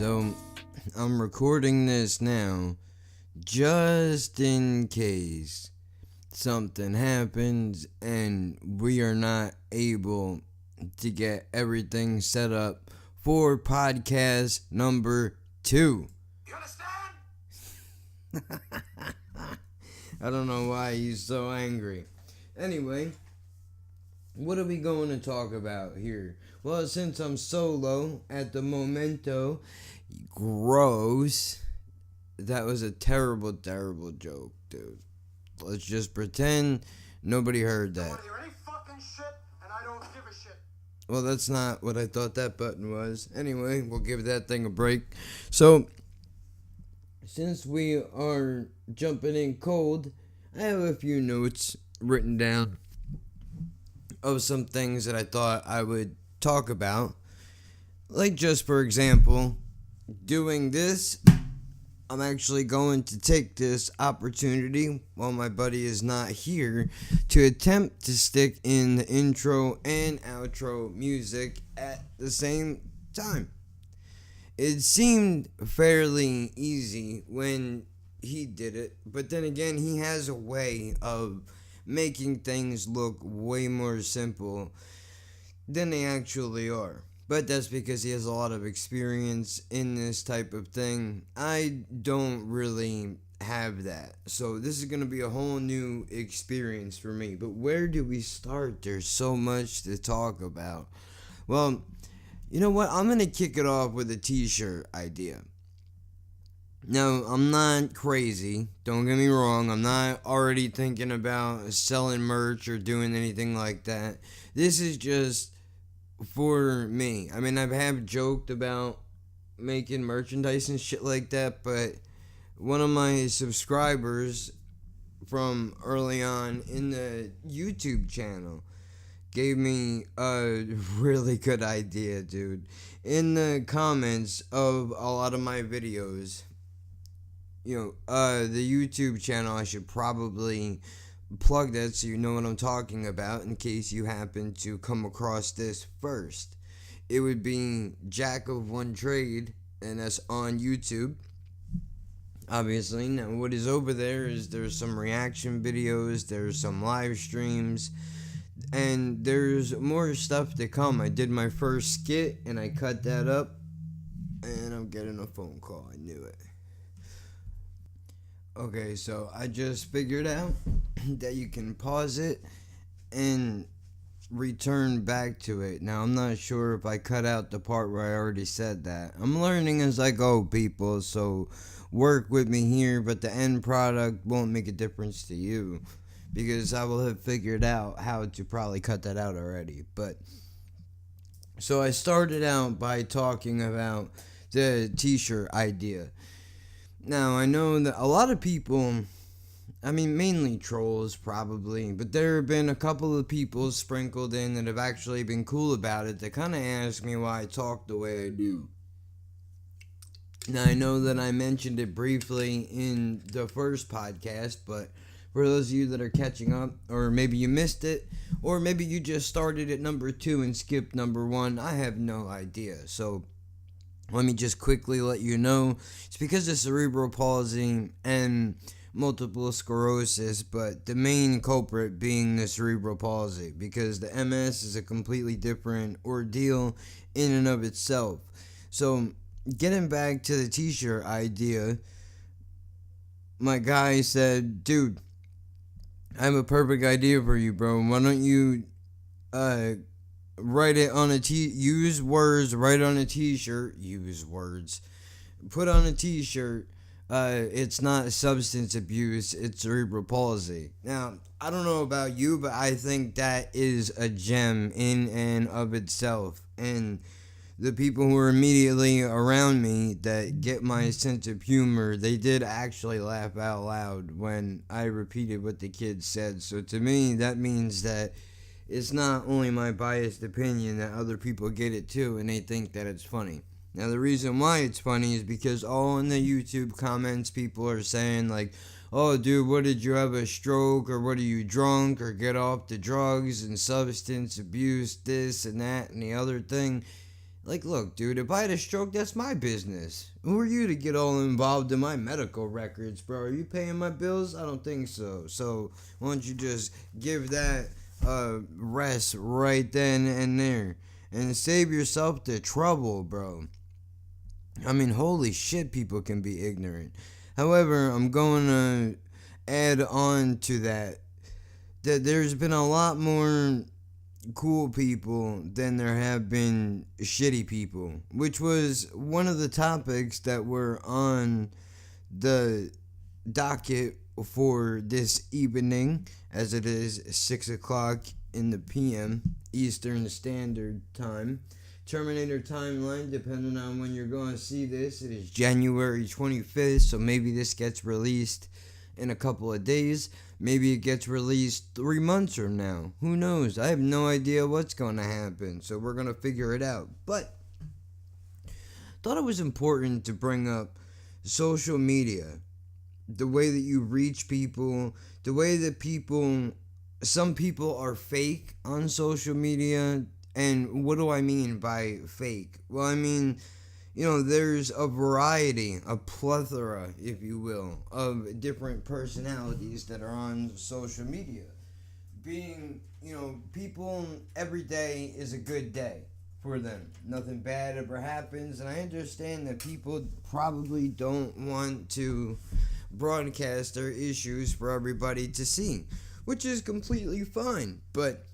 So, I'm recording this now just in case something happens and we are not able to get everything set up for podcast number 2. You understand? I don't know why he's so angry. Anyway, what are we going to talk about here? Well, since I'm solo at the momento, gross. That was a terrible, terrible joke, dude. Let's just pretend nobody heard I that. don't want to hear any fucking shit, and I don't give a shit. Well, that's not what I thought that button was. Anyway, we'll give that thing a break. So, since we are jumping in cold, I have a few notes written down of some things that I thought I would talk about. Like, just for example, doing this, I'm actually going to take this opportunity while my buddy is not here to attempt to stick in the intro and outro music at the same time. It seemed fairly easy when he did it, but then again, he has a way of making things look way more simple than they actually are. But that's because he has a lot of experience in this type of thing. I don't really have that. So this is going to be a whole new experience for me. But where do we start? There's so much to talk about. Well, you know what? I'm going to kick it off with a t-shirt idea. Now, I'm not crazy. Don't get me wrong. I'm not already thinking about selling merch or doing anything like that. This is just for me. I mean, I have joked about making merchandise and shit like that, but one of my subscribers from early on in the YouTube channel gave me a really good idea, dude. In the comments of a lot of my videos, the YouTube channel, I should probably plug that so you know what I'm talking about in case you happen to come across this first. It would be Jack of One Trade, and that's on YouTube, obviously. Now what is over there is there's some reaction videos, there's some live streams, and there's more stuff to come. I did my first skit and I cut that up, and I'm getting a phone call. I knew it. Okay, so I just figured out that you can pause it and return back to it. Now, I'm not sure if I cut out the part where I already said that. I'm learning as I go, people, so work with me here, but the end product won't make a difference to you because I will have figured out how to probably cut that out already. But so I started out by talking about the t-shirt idea. Now, I know that a lot of people, I mean, mainly trolls probably, but there have been a couple of people sprinkled in that have actually been cool about it that kind of ask me why I talk the way I do. Now, I know that I mentioned it briefly in the first podcast, but for those of you that are catching up, or maybe you missed it, or maybe you just started at number 2 and skipped number 1, I have no idea. So let me just quickly let you know, it's because of cerebral palsy and multiple sclerosis, but the main culprit being the cerebral palsy, because the MS is a completely different ordeal in and of itself. So, getting back to the t-shirt idea, my guy said, dude, I have a perfect idea for you, bro. Why don't you, write it on a use words, write on a t-shirt, use words, put on a t-shirt, it's not substance abuse, it's cerebral palsy. Now, I don't know about you, but I think that is a gem in and of itself, and the people who are immediately around me that get my sense of humor, they did actually laugh out loud when I repeated what the kid said. So to me, that means that it's not only my biased opinion, that other people get it too and they think that it's funny. Now, the reason why it's funny is because all in the YouTube comments, people are saying like, oh, dude, what did you have, a stroke, or what are you, drunk, or get off the drugs and substance abuse, this and that and the other thing. Like, look, dude, if I had a stroke, that's my business. Who are you to get all involved in my medical records, bro? Are you paying my bills? I don't think so. So, why don't you just give that rest right then and there and save yourself the trouble, bro? I mean, holy shit, people can be ignorant. However, I'm going to add on to that there's been a lot more cool people than there have been shitty people, which was one of the topics that were on the docket for this evening, as it is 6 o'clock in the PM Eastern Standard Time. Terminator timeline, depending on when you're going to see this, it is January 25th, so maybe this gets released in a couple of days. Maybe it gets released 3 months from now. Who knows? I have no idea what's going to happen, so we're going to figure it out. But thought it was important to bring up social media, the way that you reach people, the way that some people are fake on social media. And what do I mean by fake? Well, I mean, there's a variety, a plethora, if you will, of different personalities that are on social media. Being, people, every day is a good day for them. Nothing bad ever happens, and I understand that people probably don't want to broadcast their issues for everybody to see, which is completely fine, but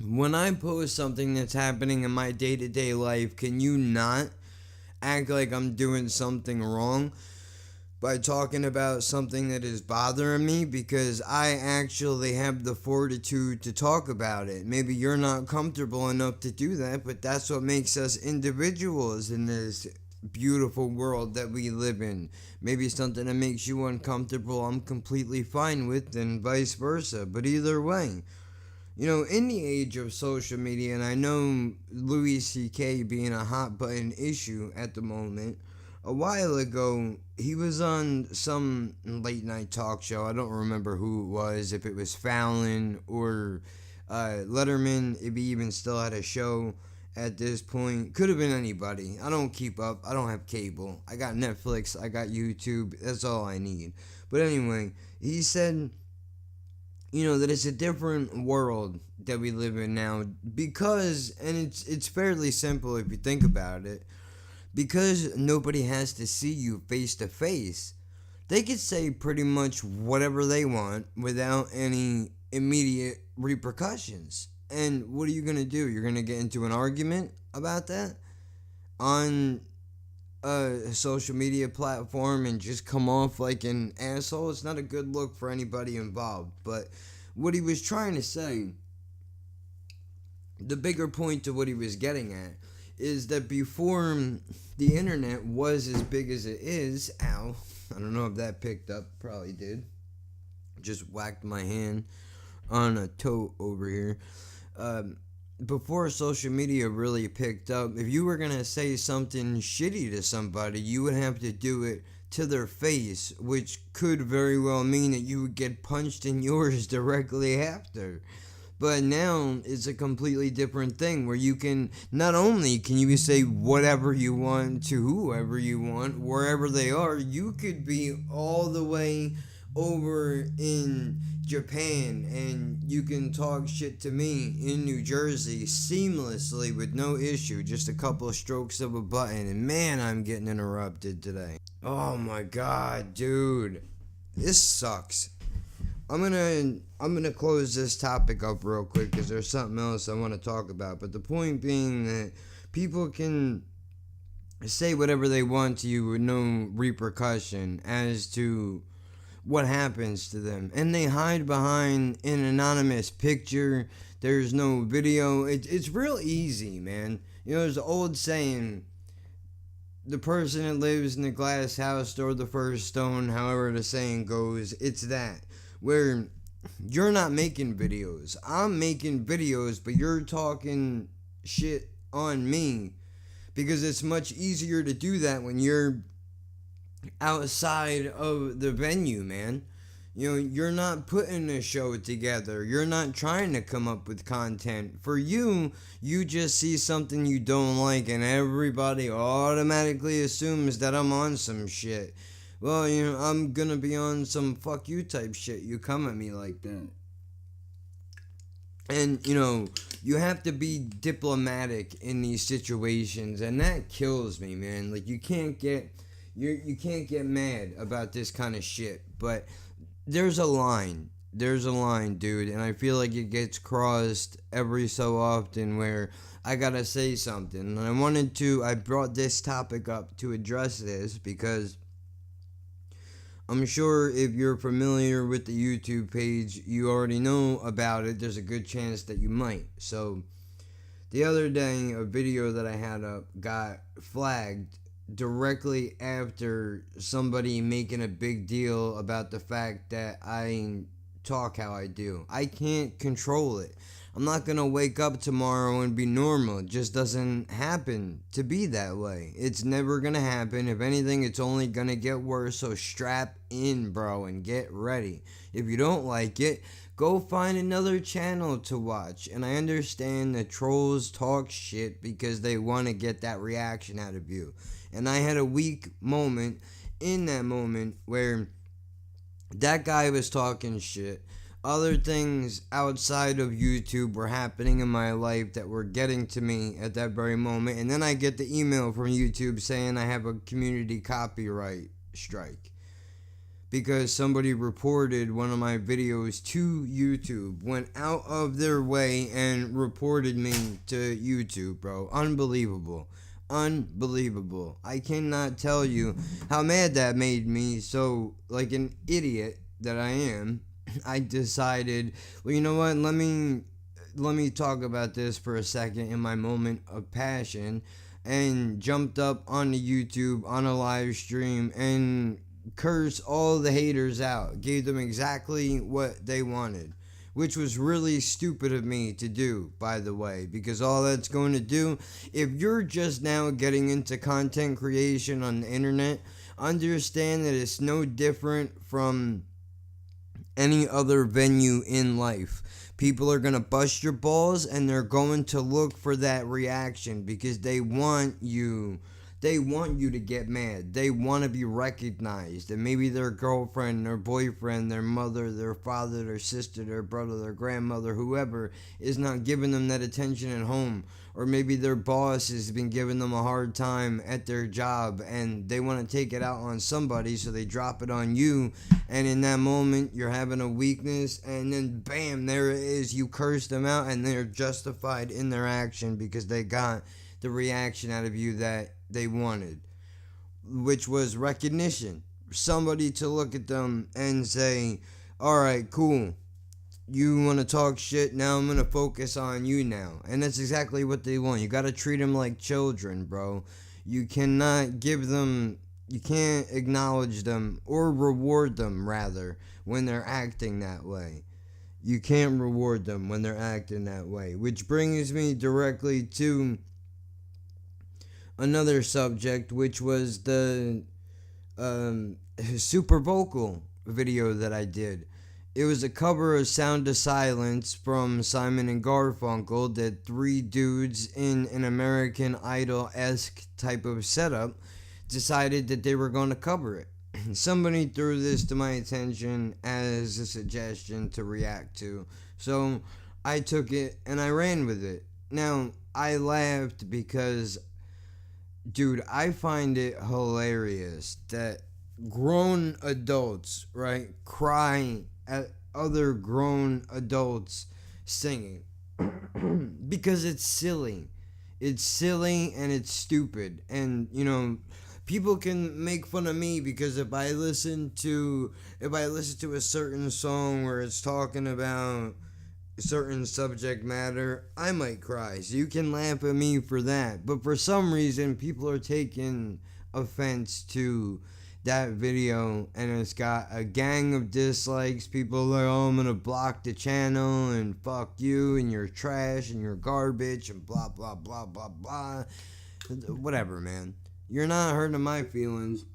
when I post something that's happening in my day-to-day life, can you not act like I'm doing something wrong by talking about something that is bothering me? Because I actually have the fortitude to talk about it. Maybe you're not comfortable enough to do that, but that's what makes us individuals in this beautiful world that we live in. Maybe something that makes you uncomfortable, I'm completely fine with, and vice versa. But either way, in the age of social media, and I know Louis C.K. being a hot button issue at the moment, a while ago, he was on some late night talk show. I don't remember who it was, if it was Fallon or Letterman, if he even still had a show at this point. Could have been anybody. I don't keep up. I don't have cable. I got Netflix. I got YouTube. That's all I need. But anyway, he said, that it's a different world that we live in now because, and it's fairly simple if you think about it, because nobody has to see you face to face, they could say pretty much whatever they want without any immediate repercussions. And what are you going to do? You're going to get into an argument about that on a social media platform and just come off like an asshole? It's not a good look for anybody involved. But what he was trying to say, the bigger point to what he was getting at, is that before the internet was as big as it is, ow, I don't know if that picked up, probably did, just whacked my hand on a toe over here. Before social media really picked up, if you were going to say something shitty to somebody, you would have to do it to their face, which could very well mean that you would get punched in yours directly after. But now it's a completely different thing where you can, not only can you say whatever you want to whoever you want, wherever they are, you could be all the way over in Japan and you can talk shit to me in New Jersey seamlessly with no issue, just a couple of strokes of a button, and man, I'm getting interrupted today. Oh my god, dude, this sucks. I'm gonna close this topic up real quick because there's something else I want to talk about, but the point being that people can say whatever they want to you with no repercussion as to what happens to them, and they hide behind an anonymous picture. There's no video. It's real easy, man. There's an old saying, the person that lives in the glass house throw the first stone, however the saying goes. It's that, where you're not making videos, I'm making videos, but you're talking shit on me, because it's much easier to do that when you're outside of the venue, man. You're not putting a show together. You're not trying to come up with content. For you, you just see something you don't like, and everybody automatically assumes that I'm on some shit. Well, I'm gonna be on some fuck you type shit. You come at me like that. And, you have to be diplomatic in these situations, and that kills me, man. Like, you can't get mad about this kind of shit, but there's a line. There's a line, dude, and I feel like it gets crossed every so often where I gotta say something. And I brought this topic up to address this because I'm sure if you're familiar with the YouTube page, you already know about it. There's a good chance that you might. So, the other day, a video that I had up got flagged directly after somebody making a big deal about the fact that I talk how I do. I can't control it. I'm not gonna wake up tomorrow and be normal. It just doesn't happen to be that way. It's never gonna happen. If anything, it's only gonna get worse. So strap in, bro, and get ready. If you don't like it, go find another channel to watch. And I understand that trolls talk shit because they want to get that reaction out of you. And I had a weak moment in that moment where that guy was talking shit. Other things outside of YouTube were happening in my life that were getting to me at that very moment. And then I get the email from YouTube saying I have a community copyright strike because somebody reported one of my videos to YouTube, went out of their way and reported me to YouTube, bro. Unbelievable. Unbelievable. I cannot tell you how mad that made me. So, like an idiot that I am, I decided, well, you know what? Let me talk about this for a second in my moment of passion, and jumped up onto YouTube on a live stream and cursed all the haters out. Gave them exactly what they wanted, which was really stupid of me to do, by the way, because all that's going to do, if you're just now getting into content creation on the internet, understand that it's no different from any other venue in life. People are going to bust your balls and they're going to look for that reaction because they want you to get mad. They want to be recognized. And maybe their girlfriend, their boyfriend, their mother, their father, their sister, their brother, their grandmother, whoever is not giving them that attention at home. Or maybe their boss has been giving them a hard time at their job and they want to take it out on somebody, so they drop it on you. And in that moment, you're having a weakness, and then bam, there it is. You curse them out and they're justified in their action because they got the reaction out of you that they wanted, which was recognition. Somebody to look at them and say, alright, cool, you want to talk shit, now I'm going to focus on you now. And that's exactly what they want. You got to treat them like children, bro. You can't acknowledge them or reward them, rather, when they're acting that way. You can't reward them when they're acting that way, which brings me directly to another subject, which was the super vocal video that I did. It was a cover of Sound of Silence from Simon and Garfunkel that three dudes in an American Idol-esque type of setup decided that they were going to cover it. Somebody threw this to my attention as a suggestion to react to. So I took it and I ran with it. Now, I laughed because, dude, I find it hilarious that grown adults, right, cry at other grown adults singing because it's silly. It's silly and it's stupid. And, people can make fun of me because if I listen to a certain song where it's talking about a certain subject matter, I might cry. So you can laugh at me for that. But for some reason, people are taking offense to that video, and it's got a gang of dislikes. People are like, oh, I'm gonna block the channel and fuck you and you're trash and you're garbage and blah blah blah blah blah. Whatever, man. You're not hurting my feelings.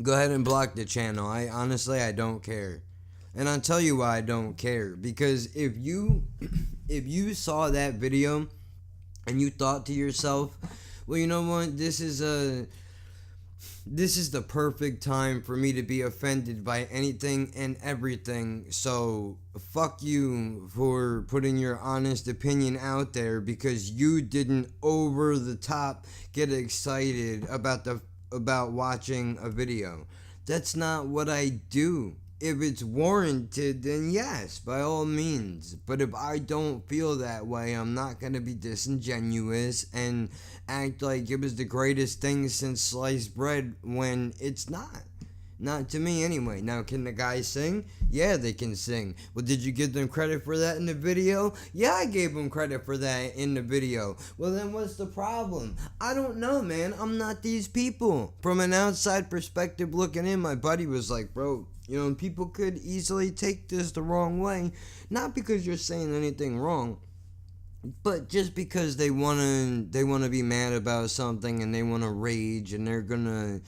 go ahead and block the channel. I don't care. And I'll tell you why I don't care. Because if you saw that video and you thought to yourself, well, you know what, this is the perfect time for me to be offended by anything and everything. So fuck you for putting your honest opinion out there, because you didn't over the top get excited about watching a video. That's not what I do. If it's warranted, then yes, by all means. But if I don't feel that way, I'm not going to be disingenuous and act like it was the greatest thing since sliced bread when it's not. Not to me anyway. Now, can the guys sing? Yeah, they can sing. Well, did you give them credit for that in the video? Yeah, I gave them credit for that in the video. Well, then what's the problem? I don't know, man. I'm not these people. From an outside perspective looking in, my buddy was like, bro, you know, people could easily take this the wrong way. Not because you're saying anything wrong, but just because they wanna be mad about something and they wanna rage, and they're gonna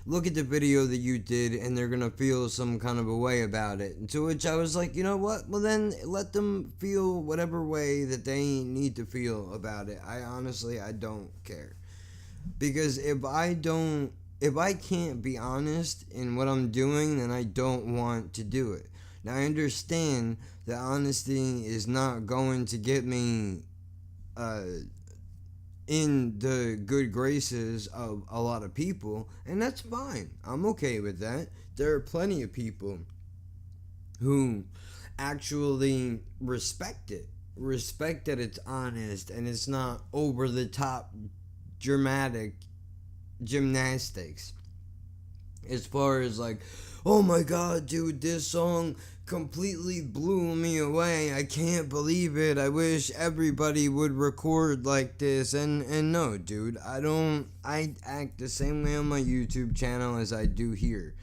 look at the video that you did and they're gonna feel some kind of a way about it. And to which I was like, you know what? Well, then let them feel whatever way that they need to feel about it. I don't care, because if I can't be honest in what I'm doing, then I don't want to do it. Now, I understand that honesty is not going to get me in the good graces of a lot of people, and that's fine. I'm okay with that. There are plenty of people who actually respect that it's honest and it's not over the top dramatic gymnastics. As far as like, oh my god, dude, this song completely blew me away. I can't believe it. I wish everybody would record like this. And no, dude, I act the same way on my YouTube channel as I do here.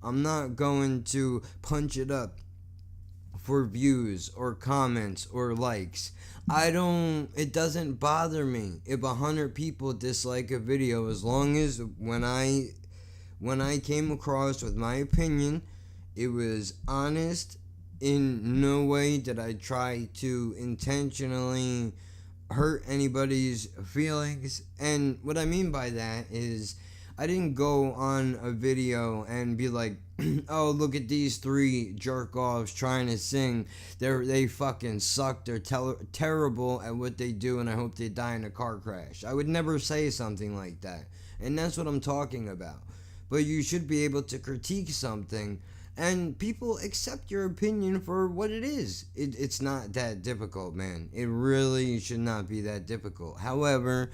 I'm not going to punch it up for views or comments or likes. It doesn't bother me if 100 people dislike a video, as long as when I came across with my opinion, it was honest. In no way did I try to intentionally hurt anybody's feelings. And what I mean by that is, I didn't go on a video and be like, oh, look at these three jerk offs trying to sing. They fucking suck. They're terrible at what they do, and I hope they die in a car crash. I would never say something like that. And that's what I'm talking about. But you should be able to critique something, and people accept your opinion for what it is. It's not that difficult, man. It really should not be that difficult. However,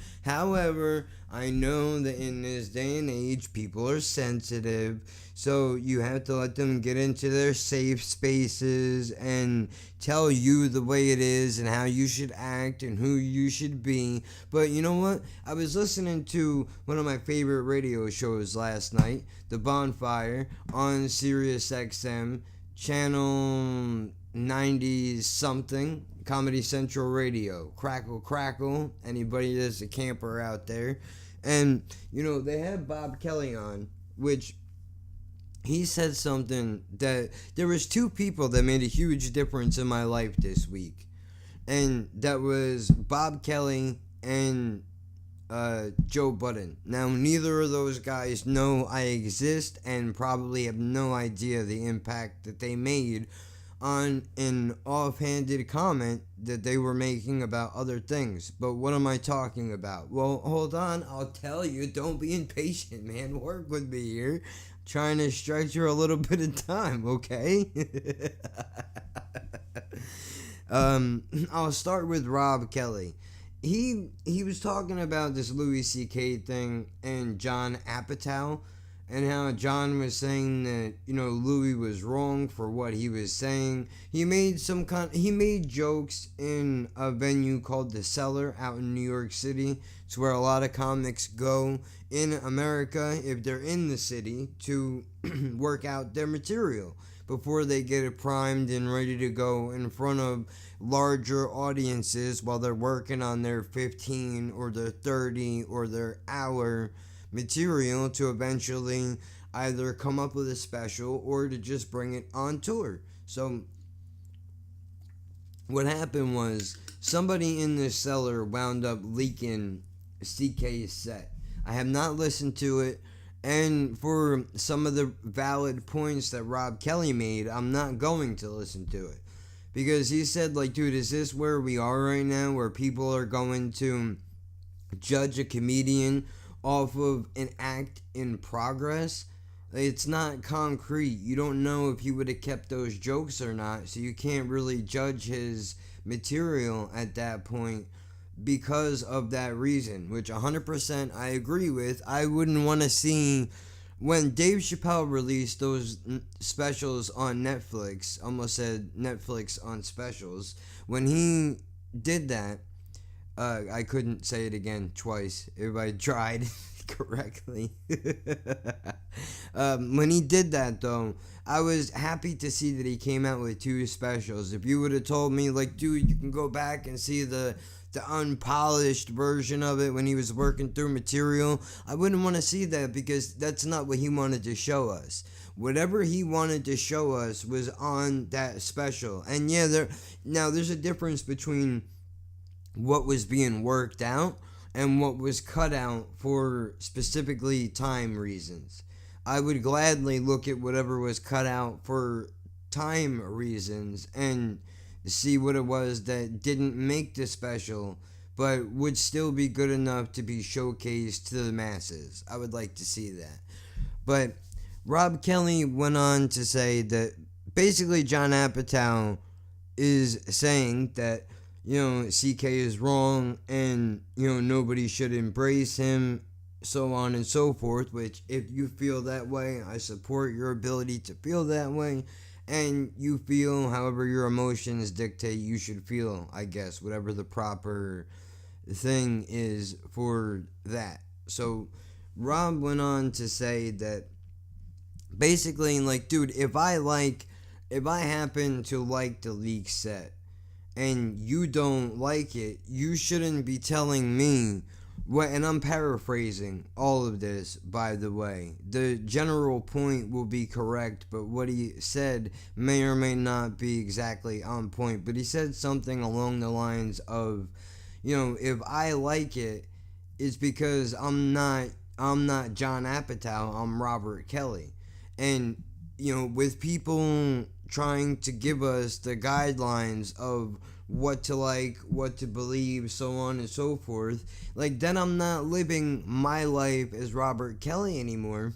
I know that in this day and age, people are sensitive, so you have to let them get into their safe spaces and tell you the way it is and how you should act and who you should be. But you know what? I was listening to one of my favorite radio shows last night, The Bonfire, on Sirius XM, channel 90 something, Comedy Central Radio. Crackle, crackle. Anybody that's a camper out there. And, you know, they had Bob Kelly on, which he said something that there was two people that made a huge difference in my life this week. And that was Bob Kelly and Joe Budden. Now, neither of those guys know I exist and probably have no idea the impact that they made on an offhanded comment that they were making about other things. But what am I talking about? Well, hold on, I'll tell you. Don't be impatient, man. Work with me here. Trying to stretch you a little bit of time, okay? I'll start with Rob Kelly. He was talking about this Louis C.K. thing and John Apatow, and how John was saying that, you know, Louis was wrong for what he was saying. He made jokes in a venue called The Cellar out in New York City. It's where a lot of comics go in America, if they're in the city, to work out their material before they get it primed and ready to go in front of larger audiences while they're working on their 15 or their 30 or their hour material to eventually either come up with a special or to just bring it on tour. So what happened was somebody in the cellar wound up leaking CK's set. I have not listened to it, and for some of the valid points that Rob Kelly made, I'm not going to listen to it. Because he said, like, dude, is this where we are right now, where people are going to judge a comedian off of an act in progress? It's not concrete. You don't know if he would have kept those jokes or not, so you can't really judge his material at that point because of that reason, which 100% I agree with. I wouldn't want to see when Dave Chappelle released those specials on Netflix. Almost said Netflix on specials. When he did that, I couldn't say it again twice if I tried correctly. When he did that, though, I was happy to see that he came out with 2 specials. If you would have told me, like, dude, you can go back and see the unpolished version of it when he was working through material, I wouldn't want to see that, because that's not what he wanted to show us. Whatever he wanted to show us was on that special. And yeah, there's a difference between what was being worked out and what was cut out for specifically time reasons. I would gladly look at whatever was cut out for time reasons and see what it was that didn't make the special but would still be good enough to be showcased to the masses. I would like to see that. But Rob Kelly went on to say that basically John Apatow is saying that, CK is wrong and, nobody should embrace him, so on and so forth, which if you feel that way, I support your ability to feel that way. And you feel however your emotions dictate you should feel, I guess, whatever the proper thing is for that. So Rob went on to say that basically, like, dude, if I happen to like the leak set and you don't like it, you shouldn't be telling me what, and I'm paraphrasing all of this, by the way. The general point will be correct, but what he said may or may not be exactly on point. But he said something along the lines of, if I like it, it's because I'm not John Apatow, I'm Robert Kelly. And, with people trying to give us the guidelines of what to like, what to believe, so on and so forth, like, then I'm not living my life as Robert Kelly anymore.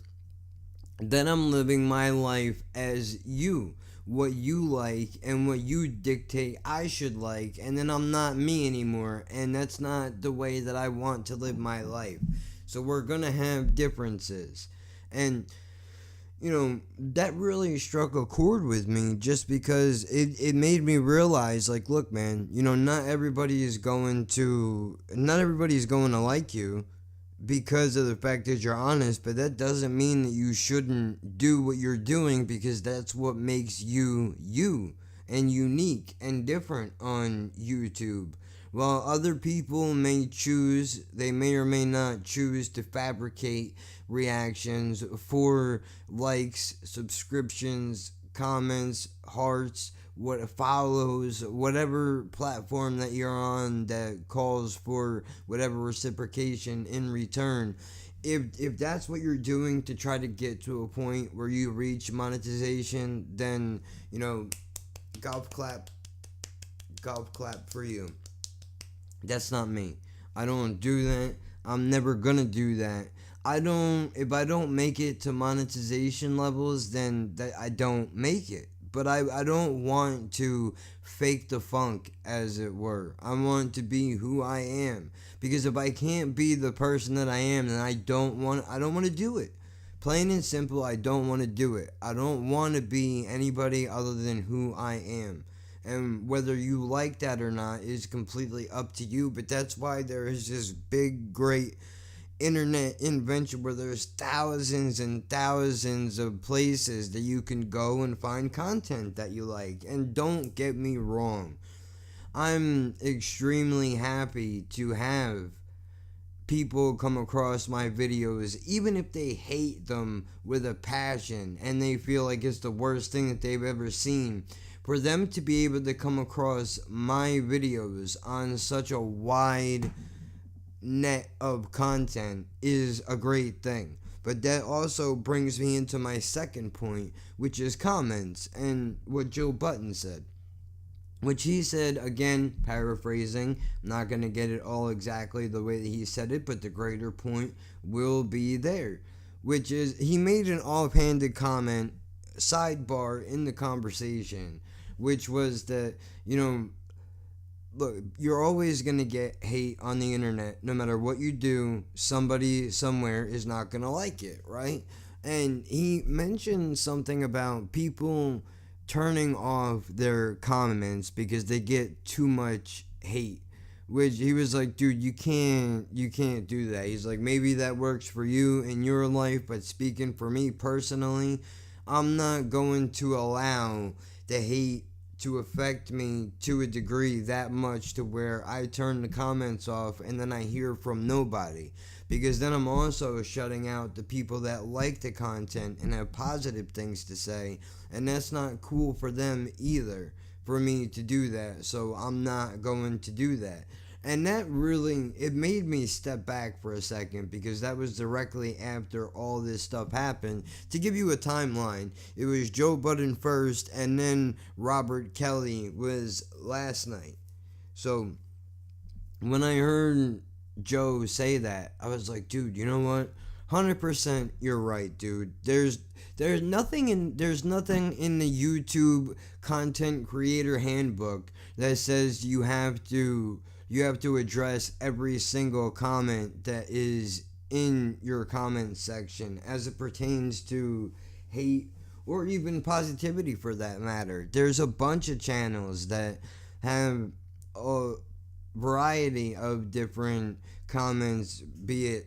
Then I'm living my life as you, what you like and what you dictate I should like, and then I'm not me anymore, and that's not the way that I want to live my life. So we're gonna have differences. And that really struck a chord with me, just because it made me realize, like, look, man, not everybody's going to like you because of the fact that you're honest, but that doesn't mean that you shouldn't do what you're doing, because that's what makes you you and unique and different on YouTube. While other people may or may not choose to fabricate reactions for likes, subscriptions, comments, hearts, what follows, whatever platform that you're on that calls for whatever reciprocation in return. If that's what you're doing to try to get to a point where you reach monetization, then, golf clap for you. That's not me. I don't do that. I'm never gonna do that. If I don't make it to monetization levels, then I don't make it. But I don't want to fake the funk, as it were. I want to be who I am. Because if I can't be the person that I am, then I don't want to do it. Plain and simple, I don't want to do it. I don't want to be anybody other than who I am. And whether you like that or not is completely up to you. But that's why there is this big, great internet invention where there's thousands and thousands of places that you can go and find content that you like. And don't get me wrong, I'm extremely happy to have people come across my videos, even if they hate them with a passion and they feel like it's the worst thing that they've ever seen, for them to be able to come across my videos on such a wide net of content is a great thing. But that also brings me into my second point, which is comments and what Joe Button said. Which he said, again, paraphrasing, I'm not going to get it all exactly the way that he said it, but the greater point will be there. Which is, he made an offhanded comment, sidebar in the conversation, which was that, look, you're always going to get hate on the internet. No matter what you do, somebody somewhere is not going to like it, right? And he mentioned something about people turning off their comments because they get too much hate, which he was like, dude, you can't do that. He's like, maybe that works for you in your life, but speaking for me personally, I'm not going to allow the hate to affect me to a degree that much to where I turn the comments off and then I hear from nobody, because then I'm also shutting out the people that like the content and have positive things to say, and that's not cool for them either for me to do that. So I'm not going to do that. And that really, it made me step back for a second, because that was directly after all this stuff happened. To give you a timeline, it was Joe Budden first, and then Robert Kelly was last night. So when I heard Joe say that, I was like, dude, you know what? 100% you're right, dude. There's nothing in the YouTube content creator handbook that says you have to address every single comment that is in your comment section as it pertains to hate or even positivity for that matter. There's a bunch of channels that have a variety of different comments, be it,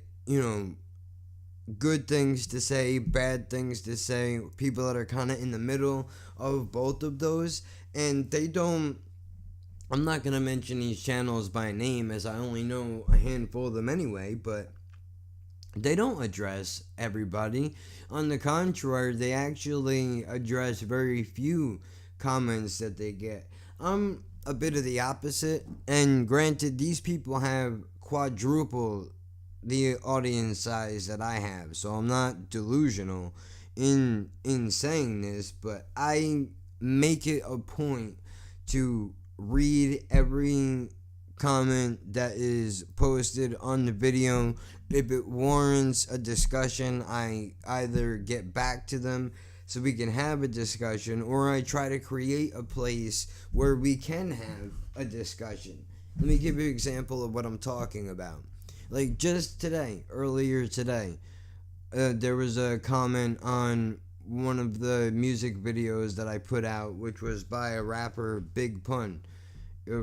good things to say, bad things to say, people that are kind of in the middle of both of those, and I'm not going to mention these channels by name as I only know a handful of them anyway, but they don't address everybody. On the contrary, they actually address very few comments that they get. I'm a bit of the opposite, and granted, these people have quadruple the audience size that I have, so I'm not delusional in saying this, but I make it a point to read every comment that is posted on the video. If it warrants a discussion, I either get back to them so we can have a discussion, or I try to create a place where we can have a discussion. Let me give you an example of what I'm talking about. Like just earlier today, there was a comment on one of the music videos that I put out, which was by a rapper, Big Pun.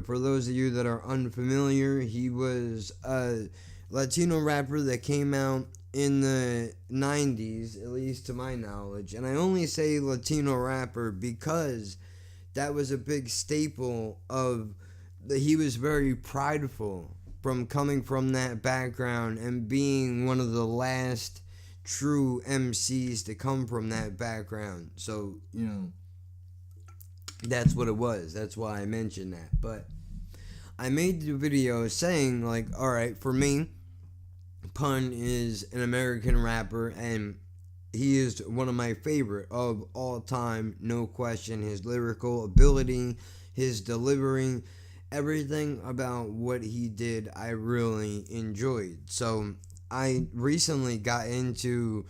For those of you that are unfamiliar, he was a Latino rapper that came out in the 90s, at least to my knowledge. And I only say Latino rapper because that was a big staple of he was very prideful from coming from that background and being one of the last true MCs to come from that background. So, that's what it was. That's why I mentioned that. But I made the video saying, like, alright, for me, Pun is an American rapper, and he is one of my favorite of all time, no question. His lyrical ability, his delivery, everything about what he did, I really enjoyed. So I recently got into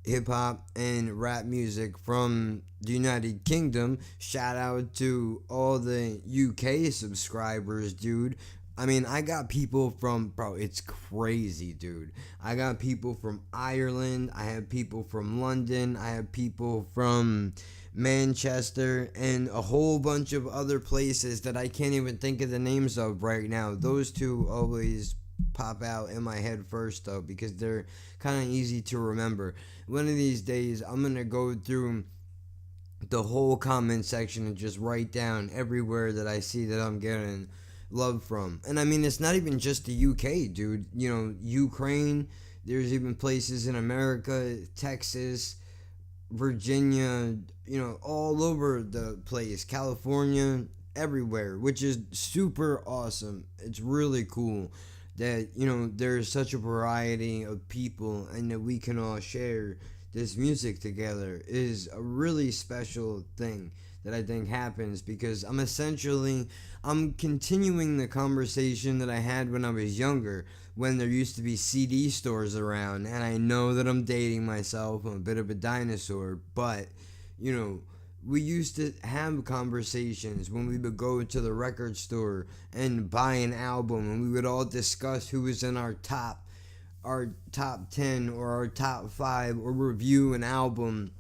hip-hop and rap music from the United Kingdom. Shout out to all the UK subscribers, dude. I mean, I got people from, bro, it's crazy, dude. I got people from Ireland, I have people from London, I have people from Manchester, and a whole bunch of other places that I can't even think of the names of right now. Those two always pop out in my head first, though, because they're kind of easy to remember. One of these days, I'm going to go through the whole comment section and just write down everywhere that I see that I'm getting love from. And I mean, it's not even just the UK, dude. You know, Ukraine, there's even places in America, Texas, Virginia, you know, all over the place, California, everywhere, which is super awesome. It's really cool that, you know, there's such a variety of people and that we can all share this music together is a really special thing that I think happens because I'm continuing the conversation that I had when I was younger when there used to be CD stores around, and I know that I'm dating myself, I'm a bit of a dinosaur, but you know, we used to have conversations when we would go to the record store and buy an album, and we would all discuss who was in our top 10 or our top 5, or review an album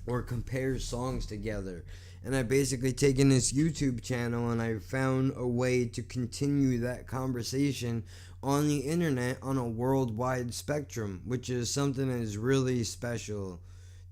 or compare songs together. And I've basically taken this YouTube channel and I found a way to continue that conversation on the internet on a worldwide spectrum, which is something that is really special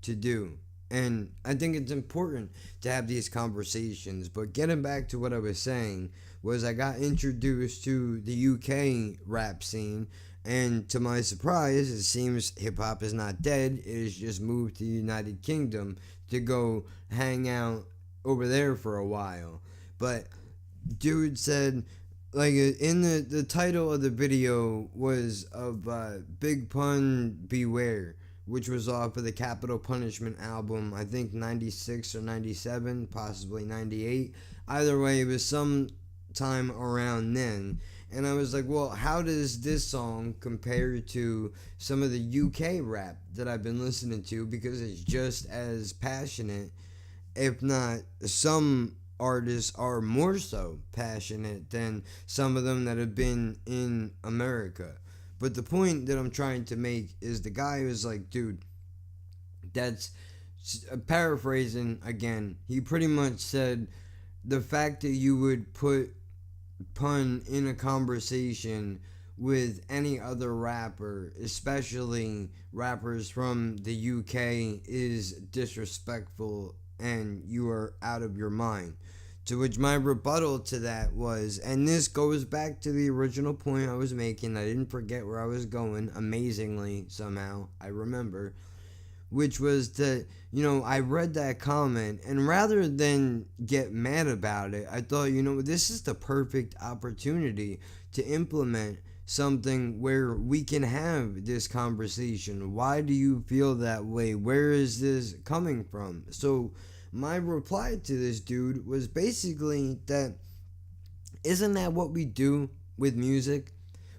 to do. And I think it's important to have these conversations. But getting back to what I was saying, was I got introduced to the UK rap scene, and to my surprise, it seems hip hop is not dead. It has just moved to the United Kingdom to go hang out over there for a while. But dude said, like, in the title of the video was of Big Pun Beware, which was off of the Capital Punishment album, I think 96 or 97, possibly 98. Either way, it was some time around then. And I was like, well, how does this song compare to some of the UK rap that I've been listening to? Because it's just as passionate, if not, some artists are more so passionate than some of them that have been in America. But the point that I'm trying to make is the guy was like, dude, that's paraphrasing again. He pretty much said the fact that you would put pun in a conversation with any other rapper, especially rappers from the UK, is disrespectful and you are out of your mind. To which my rebuttal to that was, and this goes back to the original point I was making, I didn't forget where I was going, amazingly, somehow, I remember, which was that, you know, I read that comment, and rather than get mad about it, I thought, you know, this is the perfect opportunity to implement something where we can have this conversation. Why do you feel that way? Where is this coming from? So my reply to this dude was basically that, isn't that what we do with music?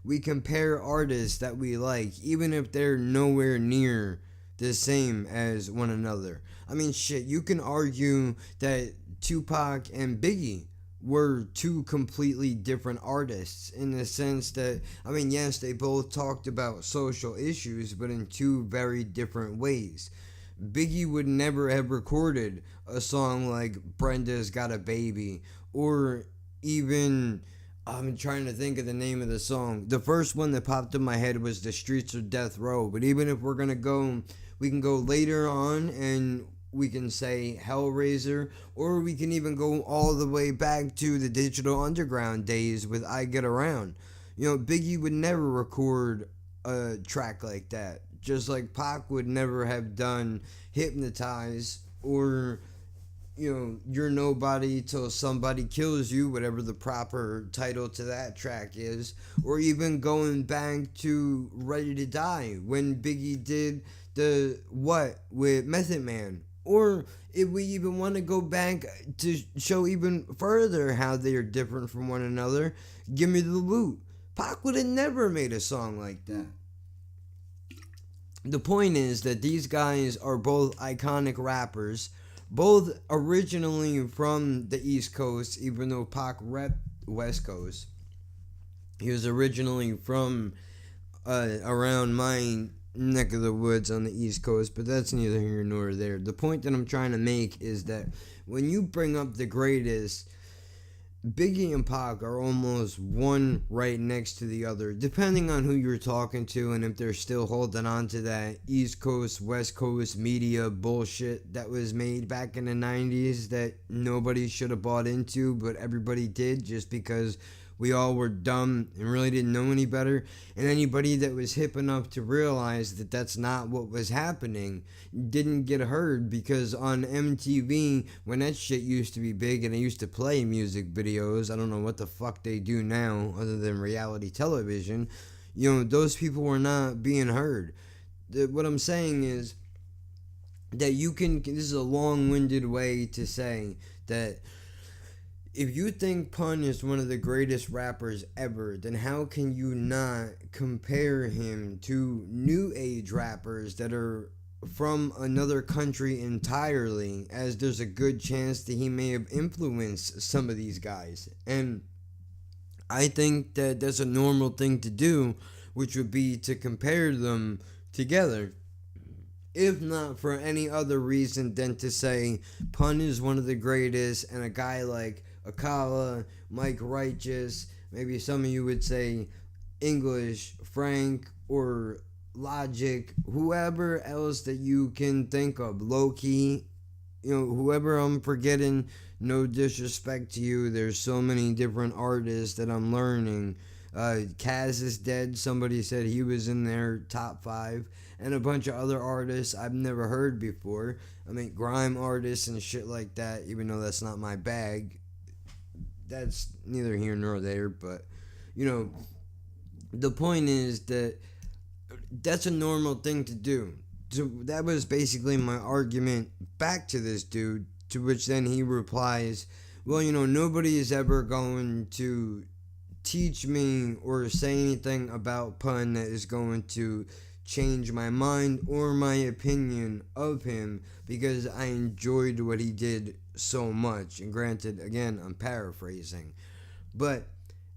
We compare artists that we like, even if they're nowhere near the same as one another. I mean, shit, you can argue that Tupac and Biggie were two completely different artists in the sense that, I mean, yes, they both talked about social issues, but in two very different ways. Biggie would never have recorded a song like Brenda's Got a Baby, or even, I'm trying to think of the name of the song. The first one that popped in my head was The Streets of Death Row. But even if we're going to go, we can go later on and we can say Hellraiser, or we can even go all the way back to the Digital Underground days with I Get Around. You know, Biggie would never record a track like that. Just like Pac would never have done Hypnotize, or, you know, You're Nobody Till Somebody Kills You, whatever the proper title to that track is. Or even going back to Ready to Die, when Biggie did the What with Method Man. Or if we even want to go back to show even further how they are different from one another, Give Me the Loot. Pac would have never made a song like that. The point is that these guys are both iconic rappers, both originally from the East Coast, even though Pac repped West Coast. He was originally from around my neck of the woods on the East Coast, but that's neither here nor there. The point that I'm trying to make is that when you bring up the greatest, Biggie and Pac are almost one right next to the other, depending on who you're talking to and if they're still holding on to that East Coast, West Coast media bullshit that was made back in the 90s that nobody should have bought into, but everybody did just because we all were dumb and really didn't know any better. And anybody that was hip enough to realize that that's not what was happening didn't get heard, because on MTV, when that shit used to be big and they used to play music videos, I don't know what the fuck they do now other than reality television, those people were not being heard. What I'm saying is that this is a long-winded way to say that if you think Pun is one of the greatest rappers ever, then how can you not compare him to new age rappers that are from another country entirely, as there's a good chance that he may have influenced some of these guys. And I think that that's a normal thing to do, which would be to compare them together, if not for any other reason than to say Pun is one of the greatest, and a guy like Akala, Mike Righteous, maybe some of you would say English, Frank, or Logic, whoever else that you can think of, Loki, whoever I'm forgetting, no disrespect to you, there's so many different artists that I'm learning. Kaz is dead, somebody said he was in their top 5, and a bunch of other artists I've never heard before. I mean, grime artists and shit like that, even though that's not my bag. That's neither here nor there, but, the point is that that's a normal thing to do. So that was basically my argument back to this dude, to which then he replies, well, nobody is ever going to teach me or say anything about Pun that is going to change my mind or my opinion of him, because I enjoyed what he did so much. And granted, again, I'm paraphrasing, but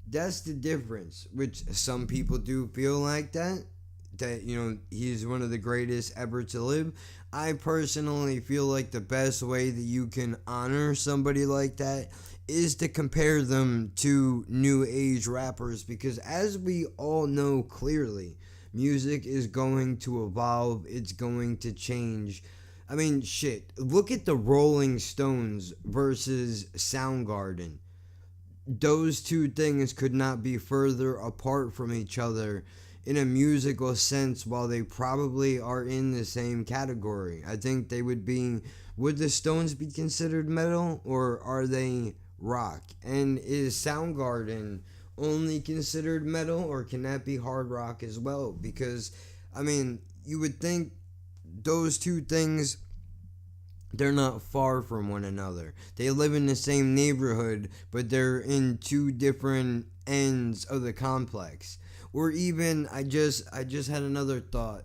that's the difference, which some people do feel like that he's one of the greatest ever to live. I personally feel like the best way that you can honor somebody like that is to compare them to new age rappers, because as we all know clearly, music is going to evolve, it's going to change. I mean, shit, look at the Rolling Stones versus Soundgarden. Those two things could not be further apart from each other in a musical sense, while they probably are in the same category. I think they would the Stones be considered metal, or are they rock? And is Soundgarden only considered metal, or can that be hard rock as well? Because, I mean, you would think those two things, they're not far from one another. They live in the same neighborhood, but they're in two different ends of the complex. Or even, I just had another thought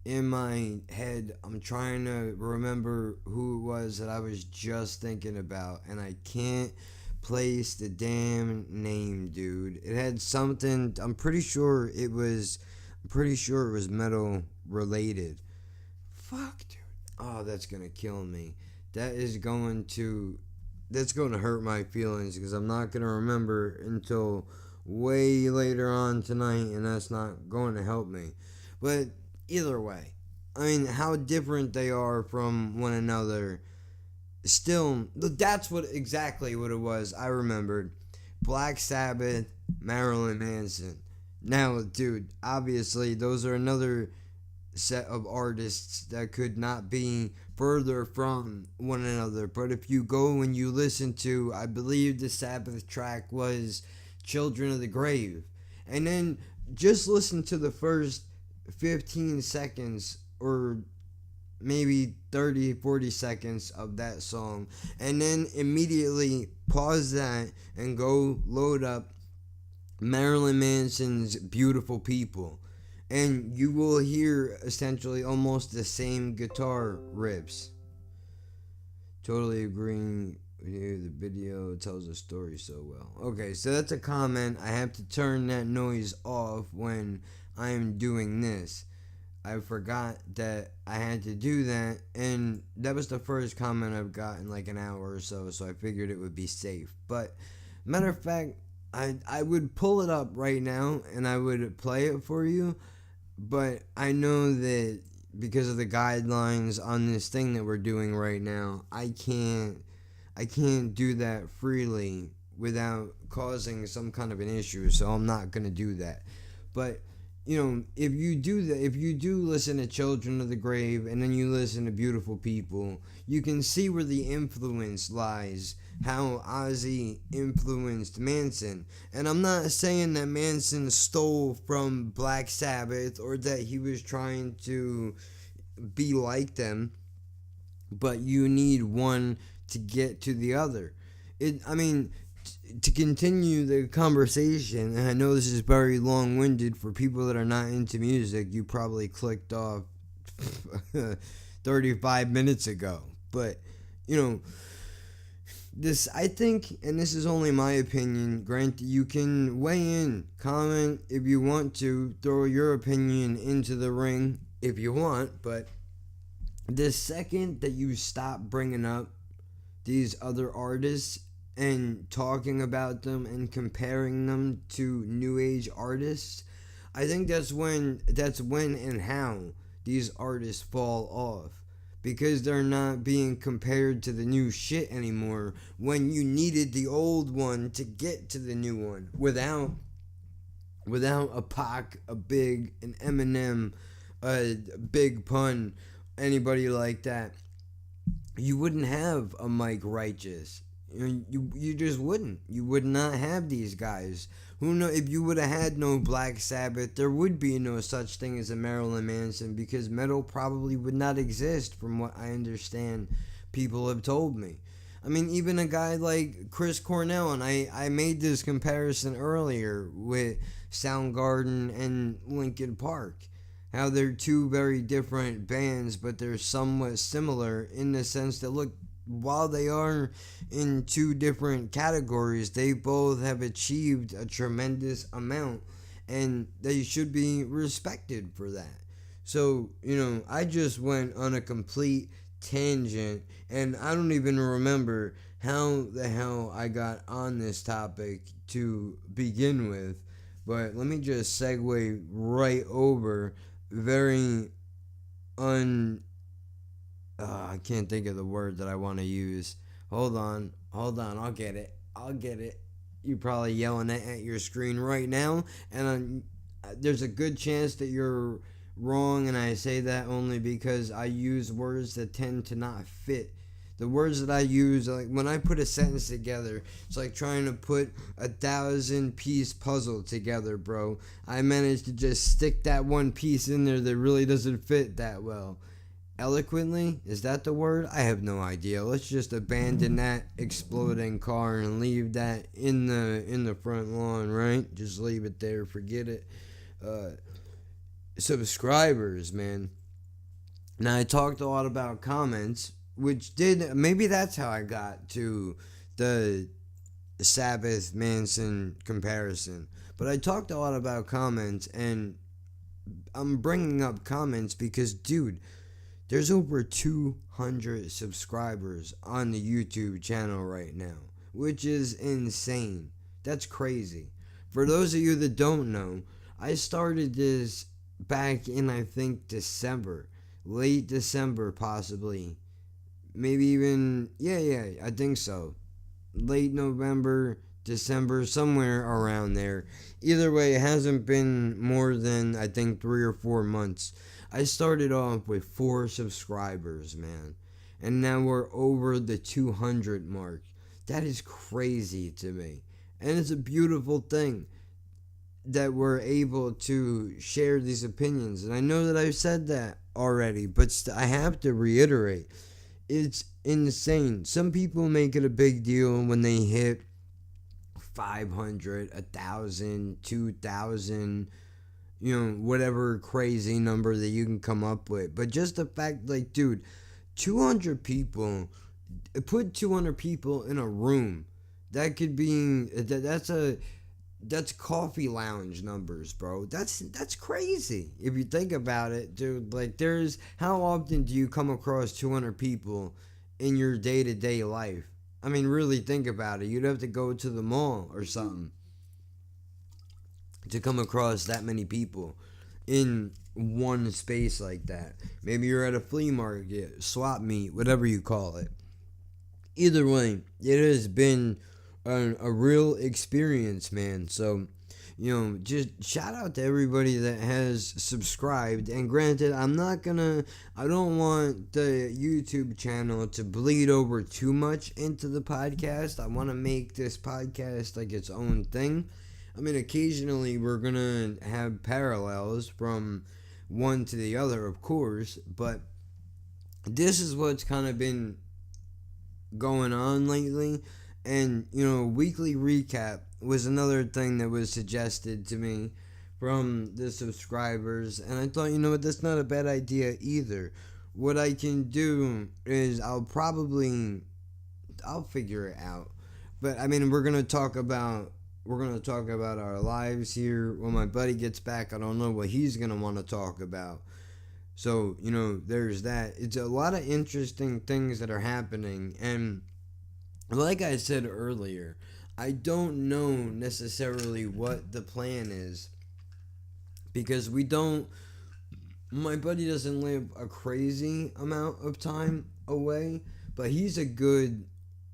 in my head. I'm trying to remember who it was that I was just thinking about, and I can't place the damn name, dude. It had something. I'm pretty sure it was metal related. Fuck, dude. Oh, that's gonna kill me. That's going to hurt my feelings, because I'm not gonna remember until way later on tonight, and that's not going to help me. But either way, I mean, how different they are from one another. Still, that's exactly what it was. I remembered. Black Sabbath, Marilyn Manson. Now, dude, obviously those are another set of artists that could not be further from one another. But if you go and you listen to, I believe the Sabbath track was Children of the Grave, and then just listen to the first 15 seconds or maybe 30-40 seconds of that song, and then immediately pause that and go load up Marilyn Manson's Beautiful People, and you will hear essentially almost the same guitar riffs. Totally agreeing. The video tells a story so well. Okay, so that's a comment. I have to turn that noise off when I am doing this. I forgot that I had to do that, and that was the first comment I've got in like an hour or so I figured it would be safe. But matter of fact, I would pull it up right now and I would play it for you, but I know that because of the guidelines on this thing that we're doing right now, I can't do that freely without causing some kind of an issue, so I'm not gonna do that. But if you do that, if you do listen to Children of the Grave and then you listen to Beautiful People, you can see where the influence lies, how Ozzy influenced Manson. And I'm not saying that Manson stole from Black Sabbath or that he was trying to be like them, but you need one to get to the other. To continue the conversation, and I know this is very long-winded for people that are not into music, you probably clicked off 35 minutes ago. But, this, I think, and this is only my opinion, Grant, you can weigh in, comment if you want to, throw your opinion into the ring if you want, but the second that you stop bringing up these other artists and talking about them and comparing them to new age artists, I think that's when and how these artists fall off, because they're not being compared to the new shit anymore when you needed the old one to get to the new one. Without a Pac, a Big, an Eminem, a Big Pun, anybody like that, you wouldn't have a Mike Righteous. You just wouldn't. You would not have these guys. Who know, if you would have had no Black Sabbath, there would be no such thing as a Marilyn Manson, because metal probably would not exist, from what I understand people have told me. I mean, even a guy like Chris Cornell, and I made this comparison earlier with Soundgarden and Linkin Park, how they're two very different bands, but they're somewhat similar in the sense that, look, while they are in two different categories, they both have achieved a tremendous amount, and they should be respected for that. So, I just went on a complete tangent, and I don't even remember how the hell I got on this topic to begin with, but let me just segue right over very I can't think of the word that I want to use. Hold on, I'll get it. You're probably yelling at your screen right now, and there's a good chance that you're wrong, and I say that only because I use words that tend to not fit. The words that I use, like when I put a sentence together, it's like trying to put 1,000-piece puzzle together, bro. I managed to just stick that one piece in there that really doesn't fit that well. Eloquently, is that the word? I have no idea. Let's just abandon that exploding car and leave that in the front lawn, right? Just leave it there, forget it. Subscribers, man. Now, I talked a lot about comments, which maybe that's how I got to the Sabbath Manson comparison. But I talked a lot about comments, and I'm bringing up comments because, dude, there's over 200 subscribers on the YouTube channel right now, which is insane. That's crazy. For those of you that don't know, I started this back in, I think, December. Late December, possibly. Maybe even, yeah, I think so. Late November, December, somewhere around there. Either way, it hasn't been more than, I think, 3 or 4 months. I started off with 4 subscribers, man. And now we're over the 200 mark. That is crazy to me. And it's a beautiful thing that we're able to share these opinions. And I know that I've said that already, but I have to reiterate. It's insane. Some people make it a big deal when they hit 500, 1,000, 2,000, whatever crazy number that you can come up with. But just the fact, like, dude, 200 people, put 200 people in a room. That could be, that's coffee lounge numbers, bro. That's crazy if you think about it, dude. Like, how often do you come across 200 people in your day-to-day life? I mean, really think about it. You'd have to go to the mall or something to come across that many people in one space like that. Maybe you're at a flea market, swap meet, whatever you call it. Either way, it has been a real experience, man. So, just shout out to everybody that has subscribed. And granted, I don't want the YouTube channel to bleed over too much into the podcast. I want to make this podcast like its own thing. I mean, occasionally we're going to have parallels from one to the other, of course, but this is what's kind of been going on lately. And, weekly recap was another thing that was suggested to me from the subscribers. And I thought, what, that's not a bad idea either. What I can do is I'll figure it out. But I mean, we're going to talk about our lives here. When my buddy gets back, I don't know what he's going to want to talk about. So, there's that. It's a lot of interesting things that are happening. And like I said earlier, I don't know necessarily what the plan is, because my buddy doesn't live a crazy amount of time away, but he's a good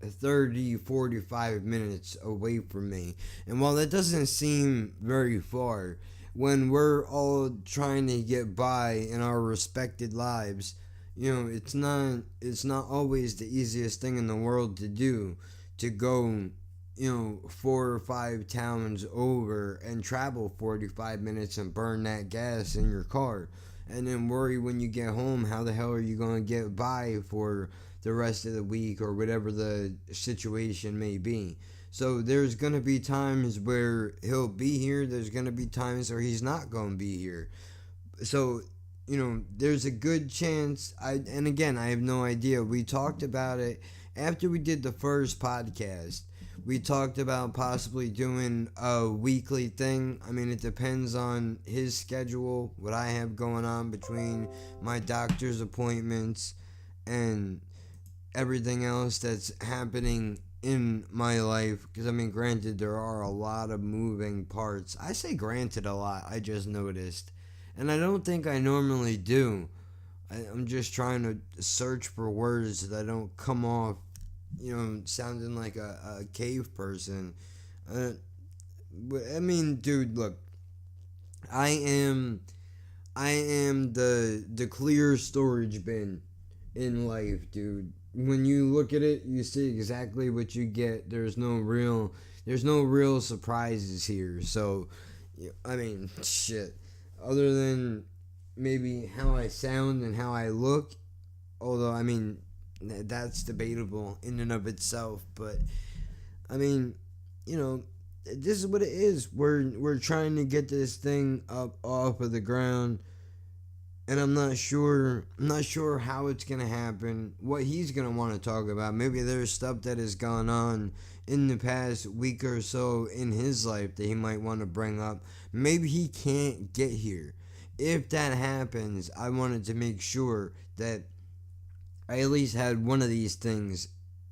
30, 45 minutes away from me. And while that doesn't seem very far, when we're all trying to get by in our respected lives, it's not always the easiest thing in the world to do, to go 4 or 5 towns over and travel 45 minutes and burn that gas in your car, and then worry when you get home how the hell are you going to get by for the rest of the week or whatever the situation may be. So there's going to be times where he'll be here, there's going to be times where he's not going to be here. So, there's a good chance, and again, I have no idea. We talked about it after we did the first podcast. We talked about possibly doing a weekly thing. I mean, it depends on his schedule, what I have going on between my doctor's appointments and everything else that's happening in my life. Because, I mean, granted, there are a lot of moving parts. I say granted a lot, I just noticed. And I don't think I normally do. I'm just trying to search for words that don't come off, sounding like a cave person. I mean, dude, look, I am the clear storage bin in life, dude. When you look at it, you see exactly what you get. There's no real surprises here. So, I mean, shit. Other than maybe how I sound and how I look, although, I mean, that's debatable in and of itself. But, I mean, this is what it is. We're trying to get this thing up off of the ground, and I'm not sure how it's gonna happen, what he's gonna want to talk about. Maybe there's stuff that has gone on in the past week or so in his life that he might want to bring up. Maybe he can't get here. If that happens, I wanted to make sure that I at least had one of these things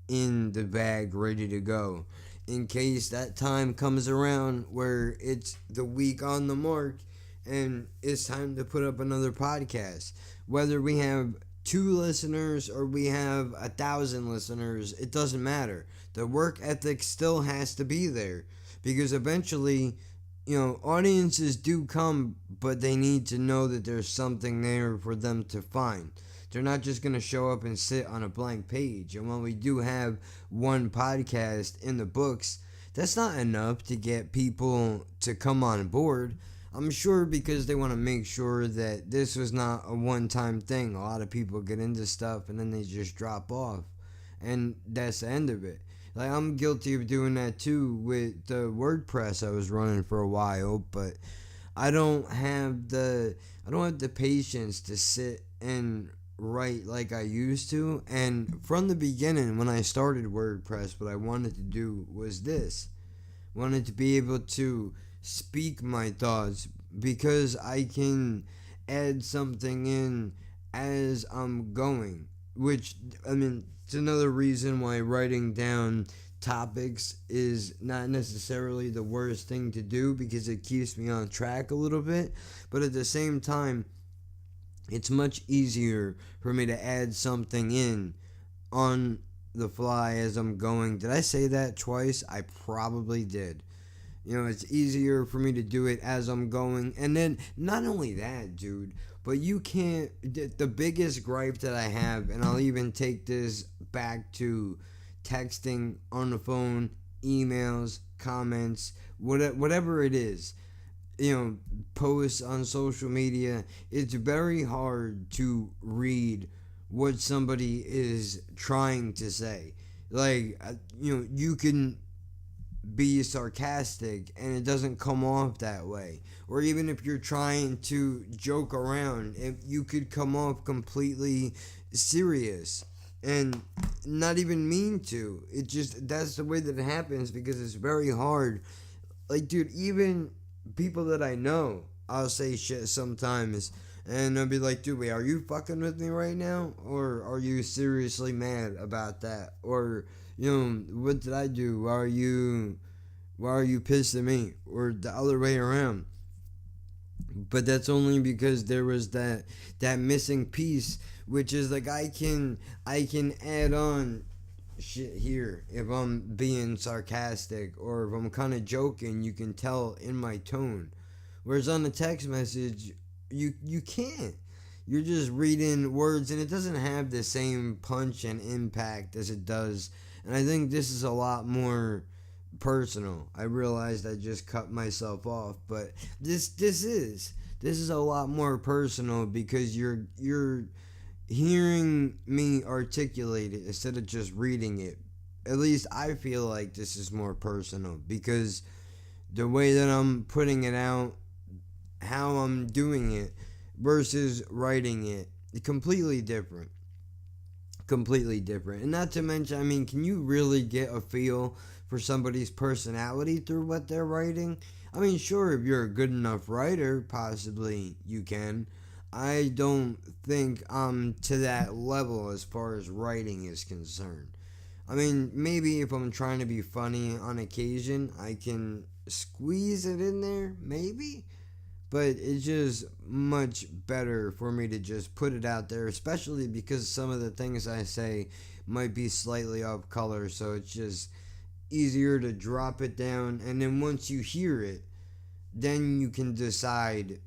in the bag ready to go, in case that time comes around where it's the week on the mark and it's time to put up another podcast. Whether we have 2 listeners or we have 1,000 listeners, it doesn't matter. The work ethic still has to be there, because eventually, audiences do come, but they need to know that there's something there for them to find. They're not just going to show up and sit on a blank page. And when we do have one podcast in the books, that's not enough to get people to come on board. I'm sure because they want to make sure that this was not a one-time thing. A lot of people get into stuff and then they just drop off, and that's the end of it. Like, I'm guilty of doing that too with the WordPress I was running for a while, but I don't have the patience to sit and write like I used to. And from the beginning, when I started WordPress, what I wanted to do was this. I wanted to be able to speak my thoughts, because I can add something in as I'm going, which, I mean, it's another reason why writing down topics is not necessarily the worst thing to do, because it keeps me on track a little bit. But at the same time, it's much easier for me to add something in on the fly as I'm going. Did I say that twice? I probably did. It's easier for me to do it as I'm going. And then, not only that, dude, but you can't. The biggest gripe that I have, and I'll even take this back to texting on the phone, emails, comments, whatever it is, posts on social media, it's very hard to read what somebody is trying to say. Like, you can be sarcastic and it doesn't come off that way. Or even if you're trying to joke around, you could come off completely serious and not even mean to. It just, that's the way that it happens because it's very hard. Like, dude, even people that I know, I'll say shit sometimes and I'll be like, dude, wait, are you fucking with me right now? Or are you seriously mad about that? Or, what did I do? Why are you pissed at me? Or the other way around. But that's only because there was that missing piece, which is like I can add on shit here if I'm being sarcastic or if I'm kind of joking. You can tell in my tone. Whereas on the text message, you can't. You're just reading words and it doesn't have the same punch and impact as it does. And I think this is a lot more personal. I realized I just cut myself off, but this is a lot more personal because you're hearing me articulate it instead of just reading it. At least I feel like this is more personal because the way that I'm putting it out, how I'm doing it versus writing it, completely different. Completely different. And not to mention, I mean, can you really get a feel for somebody's personality through what they're writing? I mean, sure, if you're a good enough writer, possibly you can. I don't think I'm to that level as far as writing is concerned. I mean, maybe if I'm trying to be funny on occasion, I can squeeze it in there, maybe. But it's just much better for me to just put it out there, especially because some of the things I say might be slightly off color, so it's just easier to drop it down. And then once you hear it, then you can decide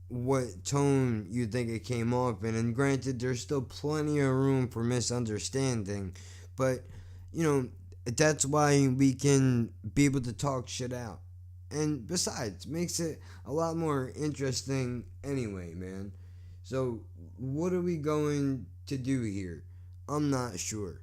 what tone you think it came off in. And granted, there's still plenty of room for misunderstanding, but that's why we can be able to talk shit out. And besides, makes it a lot more interesting anyway, man. So, what are we going to do here? I'm not sure.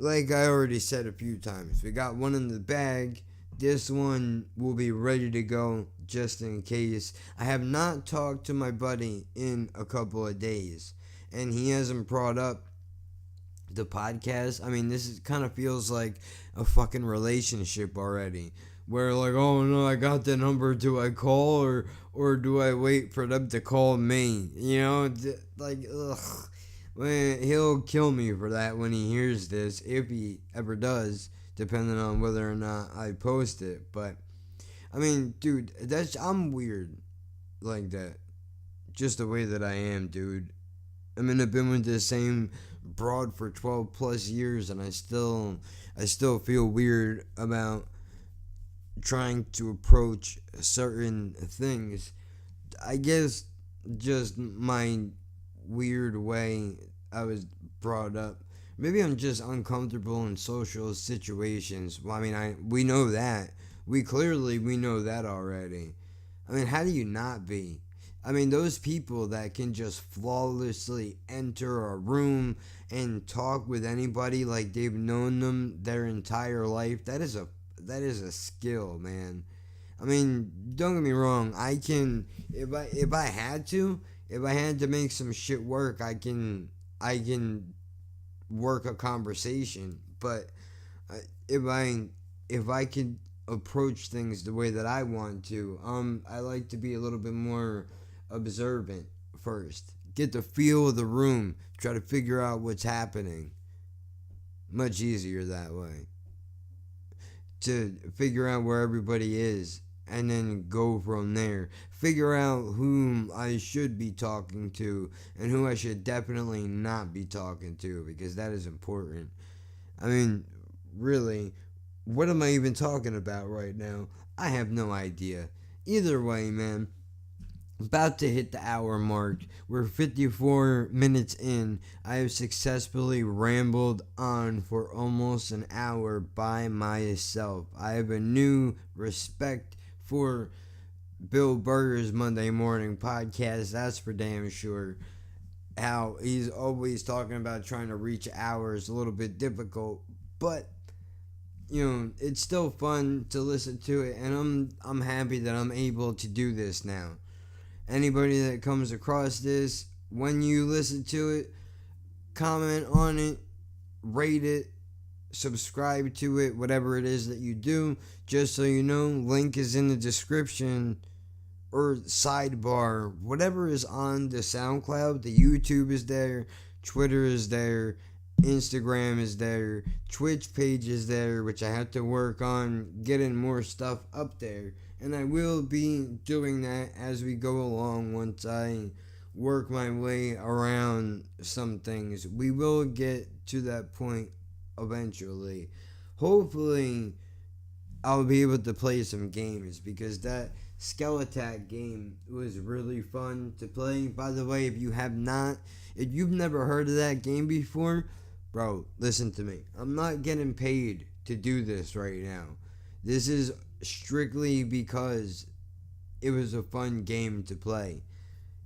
Like I already said a few times, we got one in the bag. This one will be ready to go just in case. I have not talked to my buddy in a couple of days, and he hasn't brought up the podcast. I mean, kind of feels like a fucking relationship already. Where like, oh no, I got the number. Do I call or do I wait for them to call me? Like, ugh. Man, he'll kill me for that when he hears this, if he ever does, depending on whether or not I post it. But I mean, dude, I'm weird like that. Just the way that I am, dude. I mean, I've been with the same broad for 12 plus years, and I still feel weird about trying to approach certain things. I guess just my weird way I was brought up. Maybe I'm just uncomfortable in social situations. Well, I mean, we know that. We know that already. I mean, how do you not be? I mean, those people that can just flawlessly enter a room and talk with anybody like they've known them their entire life, that is a skill, man. I mean, don't get me wrong. I can, if I had to make some shit work, I can work a conversation. But if I could approach things the way that I want to, I like to be a little bit more observant first. Get the feel of the room. Try to figure out what's happening. Much easier that way. To figure out where everybody is and then go from there. Figure out whom I should be talking to and who I should definitely not be talking to, because that is important. I mean, really, what am I even talking about right now? I have no idea. Either way, man, about to hit the hour mark. We're 54 minutes in. I have successfully rambled on for almost an hour by myself. I have a new respect for Bill Burger's Monday Morning Podcast, that's for damn sure. How he's always talking about trying to reach hours, a little bit difficult, but it's still fun to listen to it, and I'm happy that I'm able to do this now. Anybody that comes across this, when you listen to it, comment on it, rate it, subscribe to it, whatever it is that you do. Just so you know, link is in the description or sidebar, whatever is on the SoundCloud. The YouTube is there, Twitter is there, Instagram is there, Twitch page is there, which I have to work on getting more stuff up there. And I will be doing that as we go along once I work my way around some things. We will get to that point eventually. Hopefully, I'll be able to play some games because that Skeletak game was really fun to play. By the way, if you've never heard of that game before, bro, listen to me. I'm not getting paid to do this right now. This is strictly because it was a fun game to play.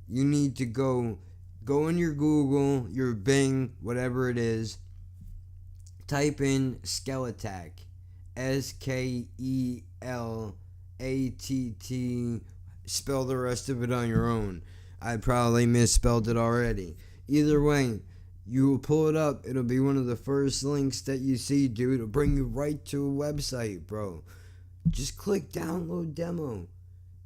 You need to go in your Google, your Bing, whatever it is, type in Skeletak, SKELATT, spell the rest of it on your own. I probably misspelled it already. Either way, you will pull it up. It'll be one of the first links that you see, dude. It'll bring you right to a website, bro. Just click download demo,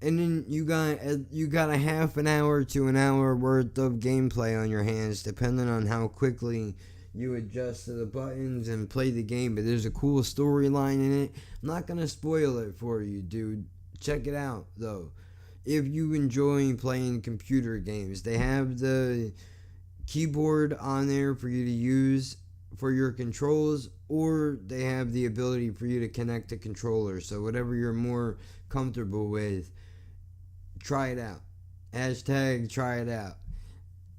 and then you got a half an hour to an hour worth of gameplay on your hands, depending on how quickly you adjust to the buttons and play the game. But there's a cool storyline in it. I'm not gonna spoil it for you, dude. Check it out though. If you enjoy playing computer games, they have the keyboard on there for you to use for your controls, or they have the ability for you to connect a controller. So whatever you're more comfortable with, try it out. Hashtag try it out.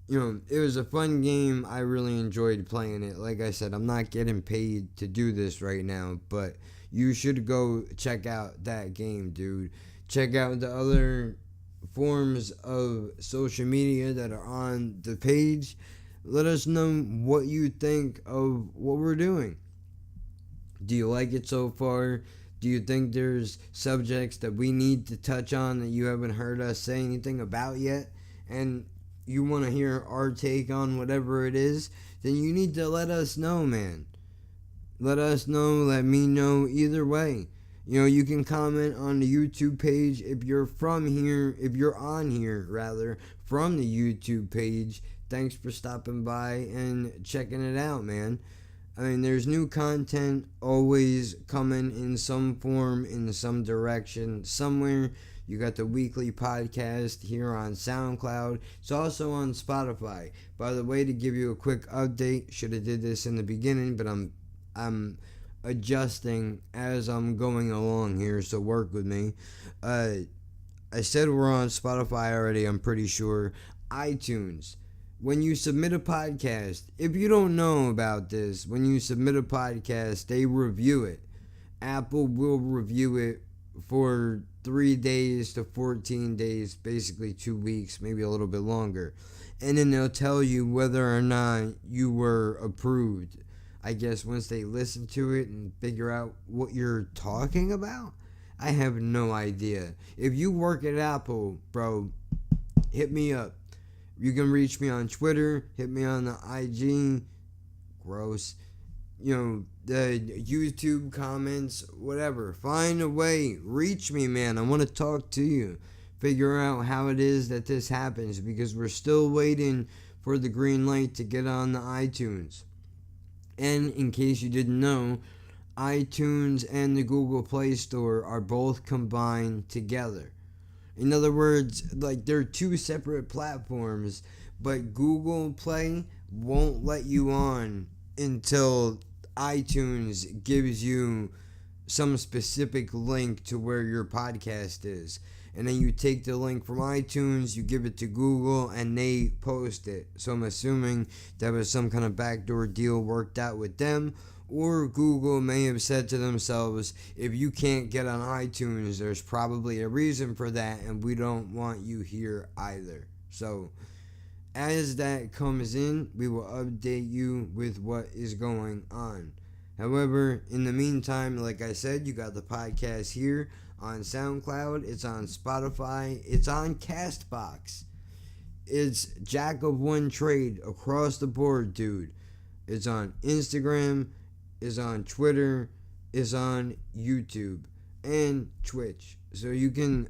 It was a fun game. I really enjoyed playing it. Like I said, I'm not getting paid to do this right now, but you should go check out that game, dude. Check out the other forms of social media that are on the page. Let us know what you think of what we're doing. Do you like it so far? Do you think there's subjects that we need to touch on that you haven't heard us say anything about yet? And you want to hear our take on whatever it is? Then you need to let us know, man. Let us know, let me know, either way. You can comment on the YouTube page if you're from here, if you're on here, rather, from the YouTube page. Thanks for stopping by and checking it out, man. I mean, there's new content always coming in some form, in some direction, somewhere. You got the weekly podcast here on SoundCloud. It's also on Spotify. By the way, to give you a quick update, should have did this in the beginning, but I'm adjusting as I'm going along here, so work with me. I said we're on Spotify already, I'm pretty sure. iTunes. When you submit a podcast, if you don't know about this, when you submit a podcast, they review it. Apple will review it for 3 days to 14 days, basically 2 weeks, maybe a little bit longer. And then they'll tell you whether or not you were approved. I guess once they listen to it and figure out what you're talking about. I have no idea. If you work at Apple, bro, hit me up. You can reach me on Twitter, hit me on the IG, gross, the YouTube comments, whatever. Find a way, reach me, man. I want to talk to you. Figure out how it is that this happens, because we're still waiting for the green light to get on the iTunes. And in case you didn't know, iTunes and the Google Play Store are both combined together. In other words, like, they're two separate platforms, but Google Play won't let you on until iTunes gives you some specific link to where your podcast is. And then you take the link from iTunes, you give it to Google, and they post it. So I'm assuming that was some kind of backdoor deal worked out with them. Or Google may have said to themselves, if you can't get on iTunes, there's probably a reason for that, and we don't want you here either. So as that comes in, we will update you with what is going on. However, in the meantime, like I said, you got the podcast here on SoundCloud, it's on Spotify, it's on Castbox. It's Jack of One Trade across the board, dude. It's on Instagram, it's on Twitter, it's on YouTube, and Twitch. So you can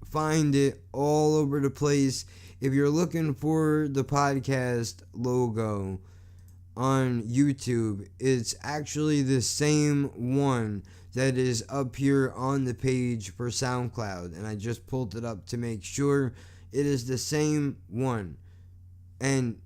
find it all over the place. If you're looking for the podcast logo on YouTube, it's actually the same one that is up here on the page for SoundCloud, and I just pulled it up to make sure it is the same one. And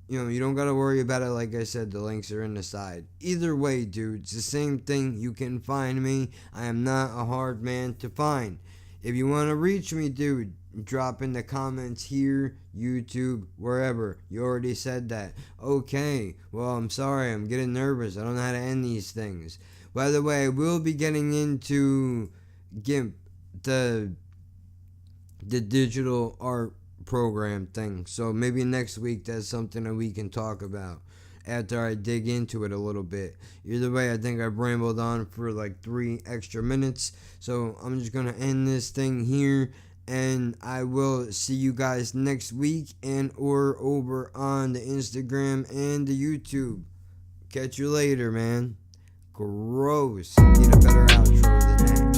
you don't gotta worry about it. Like I said, the links are in the side. Either way, dude, it's the same thing. You can find me. I am not a hard man to find. If you want to reach me, dude, drop in the comments here, YouTube, wherever. You already said that. Okay, well, I'm sorry. I'm getting nervous. I don't know how to end these things. By the way, I will be getting into GIMP, the digital art program thing. So maybe next week that's something that we can talk about after I dig into it a little bit. Either way, I think I've rambled on for like 3 extra minutes. So I'm just going to end this thing here. And I will see you guys next week and or over on the Instagram and the YouTube. Catch you later, man. Gross. Need a better outro than that.